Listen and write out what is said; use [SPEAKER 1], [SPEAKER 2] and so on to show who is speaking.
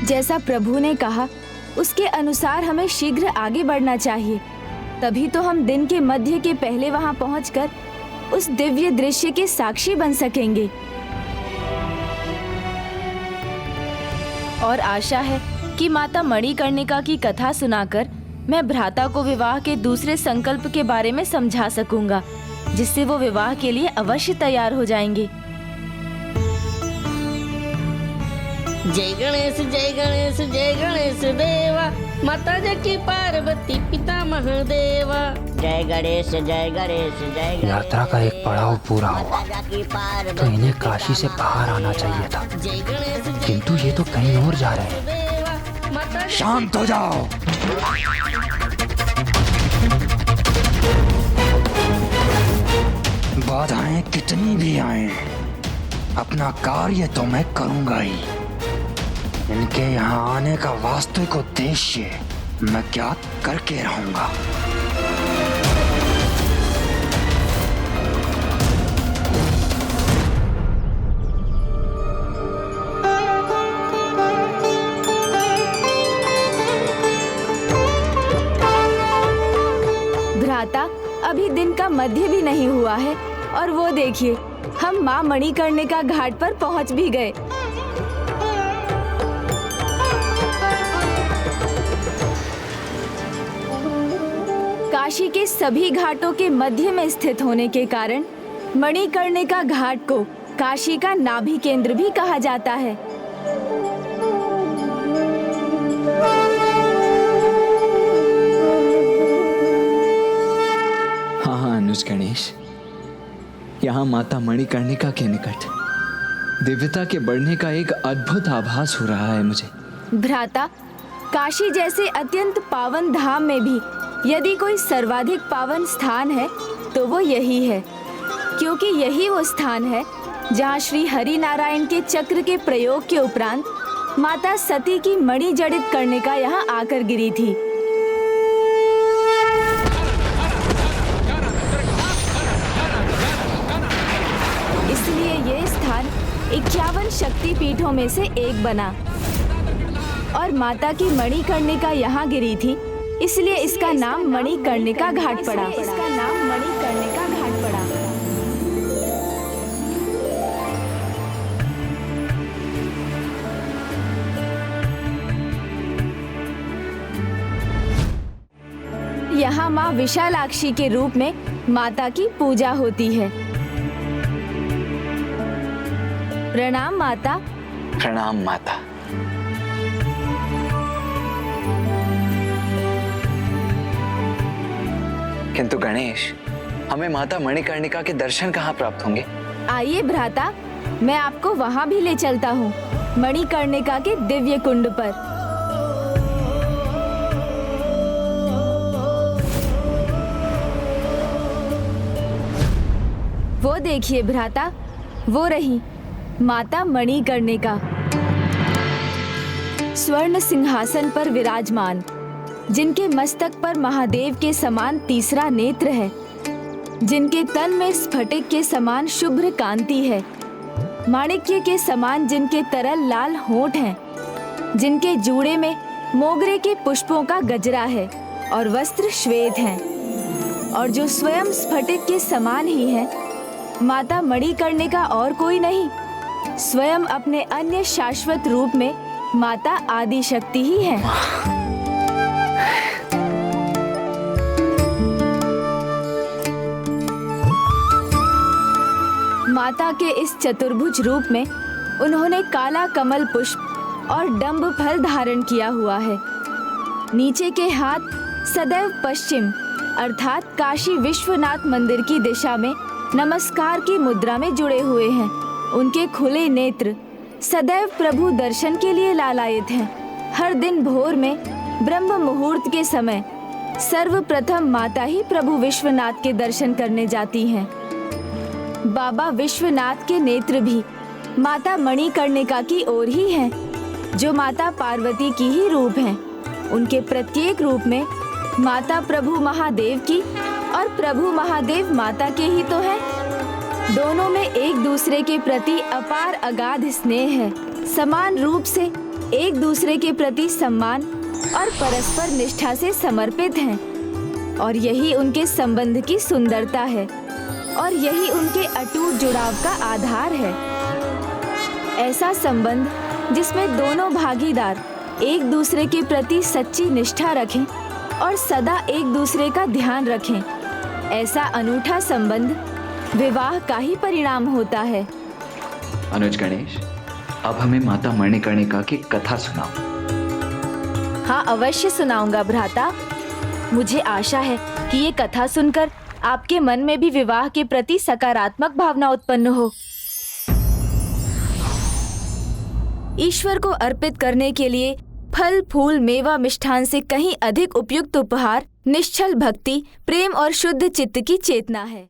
[SPEAKER 1] जैसा प्रभु ने कहा उसके अनुसार हमें शीघ्र आगे बढ़ना चाहिए। तभी तो हम दिन के मध्य के पहले वहां पहुंचकर उस दिव्य दृश्य के साक्षी बन सकेंगे। और आशा है कि माता मणिकर्णिका की कथा सुनाकर मैं भ्राता को विवाह के दूसरे संकल्प के बारे में समझा सकूंगा, जिससे वो विवाह के लिए अवश्य तैयार हो जाएंगे।
[SPEAKER 2] जय गणेश जय गणेश जय गणेश देवा, माता जकी पार्वती पिता महादेवा। जय गणेश जय गणेश जय गणेश।
[SPEAKER 3] यात्रा का एक पड़ाव पूरा हुआ तो इन्हें काशी से बाहर आना चाहिए था, किंतु ये तो कहीं और जा रहे हैं। शांत हो जाओ। बाधाएं कितनी भी आए, अपना कार्य तो मैं करूंगा ही। इनके यहाँ आने का वास्तविक उद्देश्य मैं ज्ञात करके रहूंगा।
[SPEAKER 1] भ्राता, अभी दिन का मध्य भी नहीं हुआ है और वो देखिए, हम माँ मणिकर्णिका घाट पर पहुँच भी गए। काशी के सभी घाटों के मध्य में स्थित होने के कारण मणिकर्णिका घाट को काशी का नाभि केंद्र भी कहा जाता है।
[SPEAKER 4] हाँ अनुज गणेश, यहाँ माता मणिकर्णिका के निकट दिव्यता के बढ़ने का एक अद्भुत आभास हो रहा है मुझे।
[SPEAKER 1] भ्राता, काशी जैसे अत्यंत पावन धाम में भी यदि कोई सर्वाधिक पावन स्थान है तो वो यही है, क्योंकि यही वो स्थान है जहाँ श्री हरि नारायण के चक्र के प्रयोग के उपरांत माता सती की मणि जड़ित करने का यहाँ आकर गिरी थी। इसलिए ये स्थान 51 शक्ति पीठों में से एक बना और माता की मणिकर्णिका यहाँ गिरी थी, इसलिए इसका नाम मणिकर्णिका घाट पड़ा। इसका नाम मणिकर्णिका घाट पड़ा। यहाँ माँ विशालाक्षी के रूप में माता की पूजा होती है। प्रणाम माता।
[SPEAKER 4] प्रणाम माता। किंतु गणेश, हमें माता मणिकर्णिका के दर्शन कहाँ प्राप्त होंगे?
[SPEAKER 1] आइए भ्राता, मैं आपको वहाँ भी ले चलता हूँ, मणिकर्णिका के दिव्य कुंड पर। वो देखिए भ्राता, वो रही माता मणिकर्णिका, स्वर्ण सिंहासन पर विराजमान, जिनके मस्तक पर महादेव के समान तीसरा नेत्र है, जिनके तन में स्फटिक के समान शुभ्र कांति है, माणिक्य के समान जिनके तरल लाल होंठ हैं, जिनके जूड़े में मोगरे के पुष्पों का गजरा है और वस्त्र श्वेत हैं, और जो स्वयं स्फटिक के समान ही है। माता मणिकर्णिका और कोई नहीं, स्वयं अपने अन्य शाश्वत रूप में माता आदि शक्ति ही है। माता के इस चतुर्भुज रूप में उन्होंने काला कमल पुष्प और डंब फल धारण किया हुआ है। नीचे के हाथ सदैव पश्चिम अर्थात काशी विश्वनाथ मंदिर की दिशा में नमस्कार की मुद्रा में जुड़े हुए हैं। उनके खुले नेत्र सदैव प्रभु दर्शन के लिए लालायित हैं। हर दिन भोर में ब्रह्म मुहूर्त के समय सर्वप्रथम माता ही प्रभु विश्वनाथ के दर्शन करने जाती हैं। बाबा विश्वनाथ के नेत्र भी माता मणिकर्णिका की ओर ही हैं, जो माता पार्वती की ही रूप हैं। उनके प्रत्येक रूप में माता प्रभु महादेव की और प्रभु महादेव माता के ही तो हैं। दोनों में एक दूसरे के प्रति अपार अगाध स्नेह है। समान रूप से एक दूसरे के प्रति सम्मान और परस्पर निष्ठा से समर्पित हैं और यही उनके संबंध की सुंदरता है और यही उनके अटूट जुड़ाव का आधार है। ऐसा संबंध जिसमें दोनों भागीदार एक दूसरे के प्रति सच्ची निष्ठा रखें और सदा एक दूसरे का ध्यान रखें, ऐसा अनूठा संबंध विवाह का ही परिणाम होता है।
[SPEAKER 4] अनुज गणेश, अब हमें माता मणिकर्णिका की कथा सुनाओ।
[SPEAKER 1] हाँ, अवश्य सुनाऊंगा भ्राता। मुझे आशा है कि ये कथा सुनकर आपके मन में भी विवाह के प्रति सकारात्मक भावना उत्पन्न हो। ईश्वर को अर्पित करने के लिए फल, फूल, मेवा, मिष्ठान से कहीं अधिक उपयुक्त उपहार निश्चल भक्ति, प्रेम और शुद्ध चित्त की चेतना है।